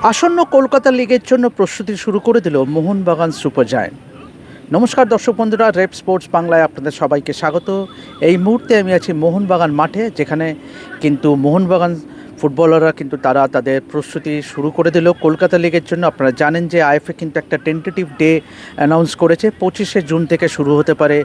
আসন্ন কলকাতা লিগের জন্য প্রস্তুতি শুরু করে দিল মোহনবাগান সুপার জায়ান্ট। নমস্কার দর্শক বন্ধুরা, রেপ স্পোর্টস বাংলায় আপনাদের সবাইকে স্বাগত। এই মুহূর্তে আমি আছি মোহনবাগান মাঠে, যেখানে কিন্তু মোহনবাগান ফুটবলাররা কিন্তু তারা তাদের প্রস্তুতি শুরু করে দিল কলকাতা লিগের জন্য। আপনারা জানেন যে আইএফএ কিন্তু একটা টেন্টেটিভ ডে অ্যানাউন্স করেছে, 25শে জুন থেকে শুরু হতে পারে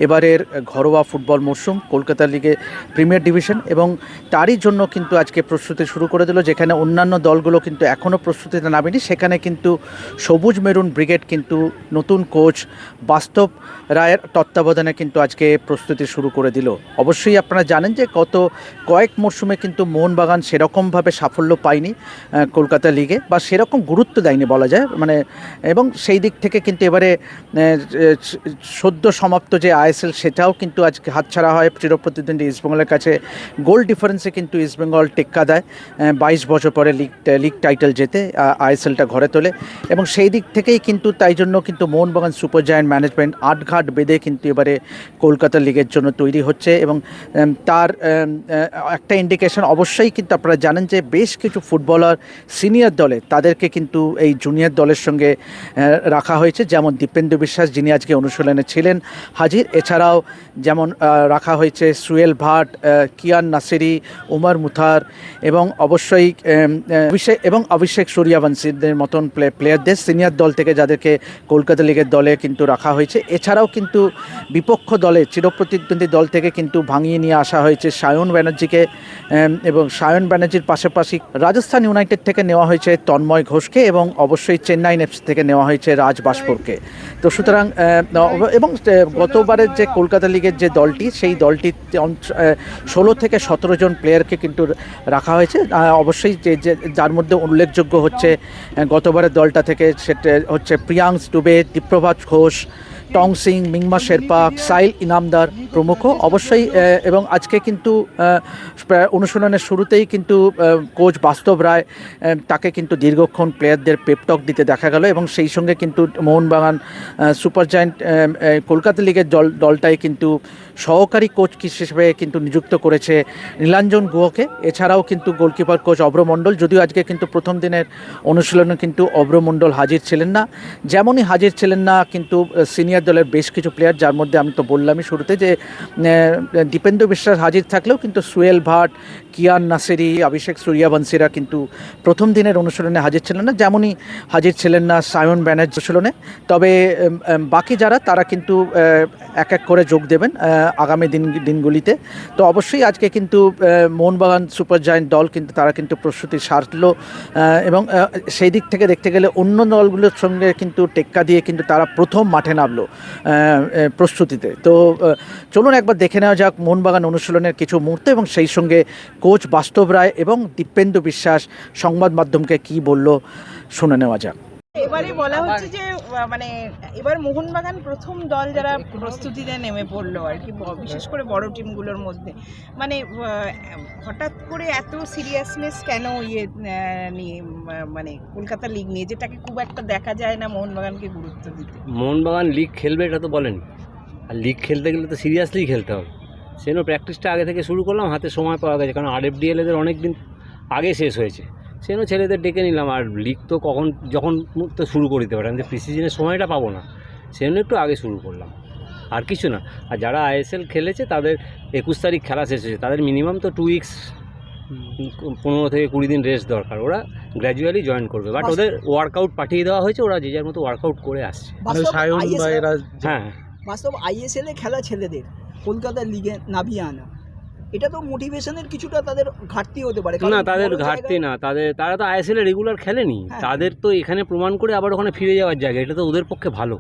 এবারের ঘরোয়া ফুটবল মরশুম কলকাতা লিগে প্রিমিয়ার ডিভিশন, এবং তারই জন্য কিন্তু আজকে প্রস্তুতি শুরু করে দিল। যেখানে অন্যান্য দলগুলো কিন্তু এখনও প্রস্তুতিতে নামেনি, সেখানে কিন্তু সবুজ মেরুন ব্রিগেড কিন্তু নতুন কোচ বাস্তব রায়ের তত্ত্বাবধানে কিন্তু আজকে প্রস্তুতি শুরু করে দিল। অবশ্যই আপনারা জানেন যে গত কয়েক মরশুমে কিন্তু মোহনবাগান সেরকমভাবে সাফল্য পায়নি কলকাতা লিগে, বা সেরকম গুরুত্ব দেয়নি বলা যায়, এবং সেই দিক থেকে কিন্তু এবারে সদ্য সমাপ্ত যে আইএসএল সেটাও কিন্তু আজকে হাতছাড়া হয় চিরপ্রতিদ্বন্দ্বী ইস্টবেঙ্গলের কাছে। গোল ডিফারেন্সে কিন্তু ইস্টবেঙ্গল টেক্কা দেয় 22 বছর পরে লিগ টাইটেল জেতে আইএসএলটা ঘরে তোলে, এবং সেই দিক থেকেই কিন্তু তাই জন্য কিন্তু মোহনবাগান সুপার জায়ান্ট ম্যানেজমেন্ট আটঘাট বেঁধে কিন্তু এবারে কলকাতা লিগের জন্য তৈরি হচ্ছে। এবং তার একটা ইন্ডিকেশন অবশ্যই কিন্তু আপনারা জানেন যে বেশ কিছু ফুটবলার সিনিয়র দলে তাদেরকে কিন্তু এই জুনিয়র দলের সঙ্গে রাখা হয়েছে, যেমন দীপেন্দু বিশ্বাস যিনি আজকে অনুশীলনে ছিলেন হাজির, এছাড়াও যেমন রাখা হয়েছে সুয়েল ভাট, কিয়ান নাসিরি, উমর মুথার, এবং অবশ্যই অভিষেক সূর্যবংশীদের মতন প্লেয়ারদের সিনিয়র দল থেকে যাদেরকে কলকাতা লিগের দলে কিন্তু রাখা হয়েছে। এছাড়াও কিন্তু বিপক্ষ দলে চিরপ্রতিদ্বন্দ্বী দল থেকে কিন্তু ভাঙিয়ে নিয়ে আসা হয়েছে সায়ন ব্যানার্জিকে, এবং সায়ন ব্যানার্জির পাশাপাশি রাজস্থান ইউনাইটেড থেকে নেওয়া হয়েছে তন্ময় ঘোষকে, এবং অবশ্যই চেন্নাই এফসি থেকে নেওয়া হয়েছে রাজ বাসপুরকে। তো সুতরাং এবং গতবারের যে কলকাতা লিগের যে দলটি, সেই দলটি 16 থেকে 17 জন প্লেয়ারকে কিন্তু রাখা হয়েছে। অবশ্যই যে যার মধ্যে উল্লেখযোগ্য হচ্ছে গতবারের দলটা থেকে সেটা হচ্ছে প্রিয়াংশ দুবে, দীপ্রভাত ঘোষ, টং সিং, মিংমা শেরপা, সাইল ইনামদার প্রমুখ। অবশ্যই এবং আজকে কিন্তু অনুশীলনের শুরুতেই কিন্তু কোচ বাস্তব রায় তাকে কিন্তু দীর্ঘক্ষণ প্লেয়ারদের পেপটক দিতে দেখা গেল, এবং সেই সঙ্গে কিন্তু মোহনবাগান সুপার জায়ান্ট কলকাতা লিগের দলটাই কিন্তু সহকারী কোচ হিসেবে কিন্তু নিযুক্ত করেছে নীলাঞ্জন গুহকে। এছাড়াও কিন্তু গোলকিপার কোচ অভ্র মণ্ডল, যদিও আজকে কিন্তু প্রথম দিনের অনুশীলনে কিন্তু অভ্র মণ্ডল হাজির ছিলেন না, যেমনই হাজির ছিলেন না কিন্তু সিনিয়র দলের বেশ কিছু প্লেয়ার, যার মধ্যে আমি তো বললামই শুরুতে যে দীপেন্দু বিশ্বাস হাজির থাকলেও কিন্তু সুয়েল ভাট, কিয়ান নাসিরি, অভিষেক সূর্যবংশীরা কিন্তু প্রথম দিনের অনুশীলনে হাজির ছিলেন না, যেমনই হাজির ছিলেন না সায়ন ব্যানার্জি অনুশীলনে। তবে বাকি যারা তারা কিন্তু এক এক করে যোগ দেবেন আগামী দিনগুলিতে। তো অবশ্যই আজকে কিন্তু মোহনবাগান সুপার জায়ান্ট দল কিন্তু তারা কিন্তু প্রস্তুতি সারলো, এবং সেই দিক থেকে দেখতে গেলে অন্য দলগুলোর সঙ্গে কিন্তু টেক্কা দিয়ে কিন্তু তারা প্রথম মাঠে নামলো প্রস্তুতিতে। তো চলুন একবার দেখে নেওয়া যাক মোহনবাগান অনুশীলনের কিছু মুহূর্ত, এবং সেই সঙ্গে কোচ বাস্তব রায় এবং দীপেন্দু বিশ্বাস সংবাদ মাধ্যমকে কি বলল শুনে নেওয়া যাক। এবারে বলা হচ্ছে যে মানে এবার মোহনবাগান প্রথম দল যারা প্রস্তুতিতে নেমে পড়লো আর কি, বিশেষ করে বড় টিমগুলোর মধ্যে। মানে হঠাৎ করে এত সিরিয়াসনেস কেন নিয়ে, মানে কলকাতা লিগ নিয়ে, যেটাকে খুব একটা দেখা যায় না মোহনবাগানকে গুরুত্ব দিতে। মোহনবাগান লিগ খেলবে এটা তো বলেন, আর লিগ খেলতে গেলে তো সিরিয়াসলি খেলতে হবে। সেজন্য প্র্যাকটিসটা আগে থেকে শুরু করলাম, হাতে সময় পাওয়া গেছে, কারণ আরএফডিএল এদের অনেক দিন আগে শেষ হয়েছে, সেজন্য ছেলেদের ডেকে নিলাম। আর লিগ তো যখন তো শুরু করে দিতে পারে, আমি প্রি সিজনের সময়টা পাবো না, সেজন্য একটু আগে শুরু করলাম, আর কিছু না। আর যারা আইএসএল খেলেছে তাদের 21 তারিখ খেলা শেষ হয়েছে, তাদের মিনিমাম তো 2 উইকস 15 থেকে 20 দিন রেস্ট দরকার। ওরা গ্র্যাজুয়ালি জয়েন করবে, বাট ওদের ওয়ার্কআউট পাঠিয়ে দেওয়া হয়েছে, ওরা যে যার মতো ওয়ার্কআউট করে আসছে। হ্যাঁ, বাস্তব আইএসএল এ খেলা ছেলেদের কলকাতা লিগে নামিয়ে আনা, এটা তো মোটিভেশনের কিছুটা তাদের ঘাটতি হতে পারে। না, তাদের ঘাটতি না, তারা তো আইএসএল এ রেগুলার খেলেনি, তাদের তো এখানে প্রমাণ করে আবার ওখানে ফিরে যাওয়ার জায়গা, এটা তো ওদের পক্ষে ভালো।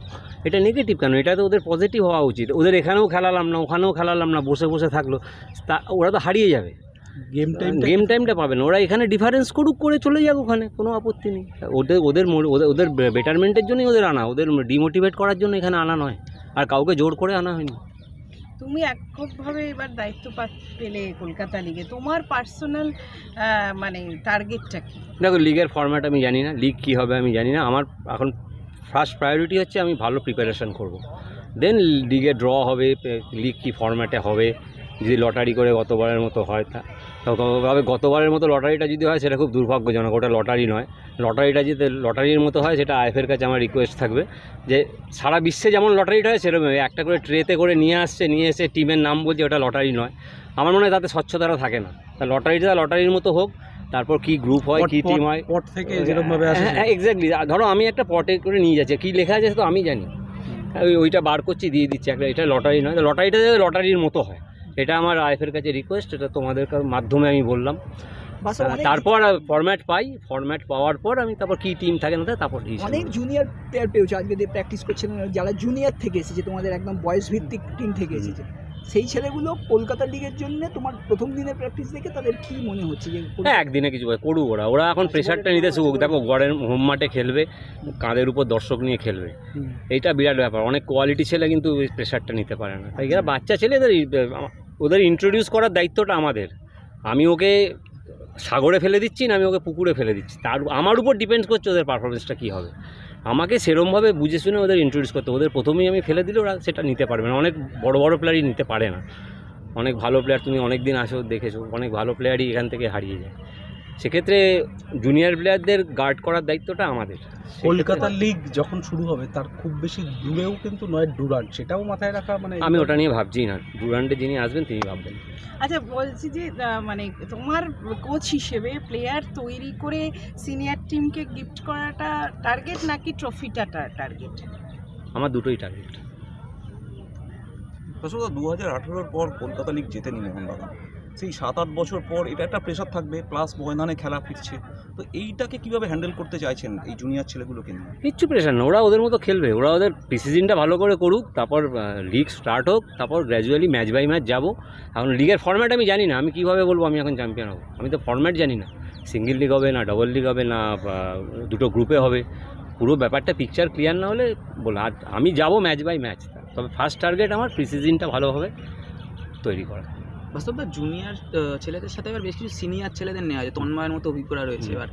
এটা নেগেটিভ কেন? এটা তো ওদের পজিটিভ হওয়া উচিত। ওদের এখানেও খেলালাম না, ওখানেও খেলালাম না, বসে বসে থাকলো, ওরা তো হারিয়ে যাবে, গেম টাইমটা পাবে না। ওরা এখানে ডিফারেন্স করুক, করে চলে যাক ওখানে, কোনো আপত্তি নেই। ওদের বেটারমেন্টের জন্যই ওদের আনা, ওদের ডিমোটিভেট করার জন্য এখানে আনা নয়, আর কাউকে জোর করে আনা হয়নি। তুমি এককভাবে এবার দায়িত্ব পেলে কলকাতা লিগে, তোমার পার্সোনাল মানে টার্গেটটা কি? দেখো, লিগের ফরম্যাট আমি জানি না, লিগ কী হবে আমি জানি না। আমার এখন ফার্স্ট প্রায়োরিটি হচ্ছে আমি ভালো প্রিপারেশান করব, দেন লিগে ড্র হবে, লিগ কী ফরম্যাটে হবে, যদি লটারি করে গতবারের মতো হয় তবে গতবারের মতো লটারিটা যদি হয় সেটা খুব দুর্ভাগ্যজনক, ওটা লটারি নয়। লটারিটা যদি লটারির মতো হয় সেটা আইএফের কাছে আমার রিকোয়েস্ট থাকবে যে সারা বিশ্বে যেমন লটারিটা হয় সেরকম একটা করে ট্রেতে করে নিয়ে এসে টিমের নাম বলছে, ওটা লটারি নয়। আমার মনে হয় তাতে স্বচ্ছতাটা থাকে না। তা লটারিটা লটারির মতো হোক, তারপর কি গ্রুপ হয় কি টিম হয় পট থেকে যেরকমভাবে আসে। হ্যাঁ এক্স্যাক্টলি। ধরো আমি একটা পটে করে নিয়ে যাচ্ছি, কী লেখা আছে তো আমি জানি, ওইটা বার করছি দিয়ে দিচ্ছি একটা, এটা লটারি নয়। লটারিটা যাতে লটারির মতো হয়, এটা আমার আইএফের কাছে রিকোয়েস্ট। এটা তোমাদের মাধ্যমে আমি বললাম। তারপর ফরম্যাট ফরম্যাট পাওয়ার পর আমি তারপর কি টিম থাকে না থাকে তারপর অনেক জুনিয়র প্লেয়ার পেয়েছে আজকে দিয়ে প্র্যাকটিস করছেন, যারা জুনিয়র থেকে এসেছে, তোমাদের একদম বয়স ভিত্তিক টিম থেকে এসেছে, সেই ছেলেগুলো কলকাতা লিগের জন্য তোমার প্রথম দিনের প্র্যাকটিস দেখে তাদের কি মনে হচ্ছে যে হ্যাঁ একদিনে কিছু করুক, ওরা এখন প্রেশারটা নিতে শুরু। দেখো গড়ের হোম মাঠে খেলবে, কাঁধের উপর দর্শক নিয়ে খেলবে, এইটা বিরাট ব্যাপার। অনেক কোয়ালিটি ছেলে কিন্তু ওই প্রেশারটা নিতে পারে না। তাই এরা বাচ্চা ছেলে, ওদের ইন্ট্রোডিউস করার দায়িত্বটা আমাদের। আমি ওকে সাগরে ফেলে দিচ্ছি না, আমি ওকে পুকুরে ফেলে দিচ্ছি, তার আমার উপর ডিপেন্ড করছে ওদের পারফরমেন্সটা কী হবে। আমাকে সেরমভাবে বুঝে শুনে ওদের ইন্ট্রোডিউস করতে, ওদের প্রথমেই আমি ফেলে দিলে ওরা সেটা নিতে পারবে না। অনেক বড় বড় প্লেয়ারই নিতে পারে না। অনেক ভালো প্লেয়ার, তুমি অনেক দিন আসো দেখেছো, অনেক ভালো প্লেয়ারই এখান থেকে হারিয়ে যায়। সেক্ষেত্রে জুনিয়র প্লেয়ারদের গার্ড করার দায়িত্বটা আমাদের। কলকাতা লিগ যখন শুরু হবে তার খুব বেশি দূরেও কিন্তু নয় ডুরান্ট, সেটাও মাথায় রাখা মানে আমি ওটা নিয়ে ভাবছি না, ডুরান্টে যিনি আসবেন তিনি ভাববেন। আচ্ছা বলছি যে মানে তোমার কোচ হিসেবে প্লেয়ার তৈরি করে সিনিয়র টিমকে গিফট করাটা টার্গেট নাকি ট্রফিটা টার্গেট? আমার দুটোই টার্গেট। আসলে 2018-র পর কলকাতা লিগ জেতেনি মোহনবাগান, সেই 7-8 বছর পর এটা একটা প্রেশার থাকবে, প্লাস ময়দানে খেলা ফিরছে। তো এইটাকে কীভাবে হ্যান্ডেল করতে চাইছেন এই জুনিয়র ছেলেগুলোকে নিয়ে? কিচ্ছু প্রেশার না, ওরা ওদের মতো খেলবে, ওরা ওদের প্রিসিজনটা ভালো করে করুক, তারপর লিগ স্টার্ট হোক, তারপর গ্র্যাজুয়ালি ম্যাচ বাই ম্যাচ যাবো। এখন লিগের ফর্ম্যাট আমি জানি না, আমি কীভাবে বলবো আমি এখন চ্যাম্পিয়ন হবো? আমি তো ফর্ম্যাট জানি না, সিঙ্গেল লিগ হবে না ডবল লিগ হবে না দুটো গ্রুপে হবে, পুরো ব্যাপারটা পিকচার ক্লিয়ার না হলে বলো। আর আমি যাবো ম্যাচ বাই ম্যাচ, তবে ফার্স্ট টার্গেট আমার প্রিসিজনটা ভালোভাবে তৈরি করা। বাস্তবতা জুনিয়র ছেলেদের সাথে এবার বেশ কিছু সিনিয়র ছেলেদের নেওয়া হয়, তন্ময়ের মতো অভিজ্ঞতা রয়েছে। এবার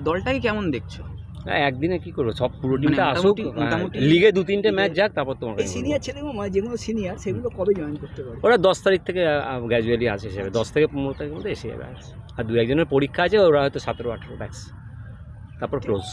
দলটাকে কেমন দেখছো? হ্যাঁ একদিনে কী করবো, সব পুরো টিমটা আসুক, মোটামুটি লিগে 2-3টে ম্যাচ যাক, তারপর তোমার এই সিনিয়র ছেলেগুলো যেগুলো সিনিয়র সেগুলো কবে জয়েন করতে পারবে? ওরা 10 তারিখ থেকে গ্র্যাজুয়ালি আসে যাবে, 10 থেকে 15 তারিখের মধ্যে এসে যাবে। আর 2-1 জনের পরীক্ষা আছে, ওরা হয়তো 17-18 ব্যাস, তারপর ক্লোজ।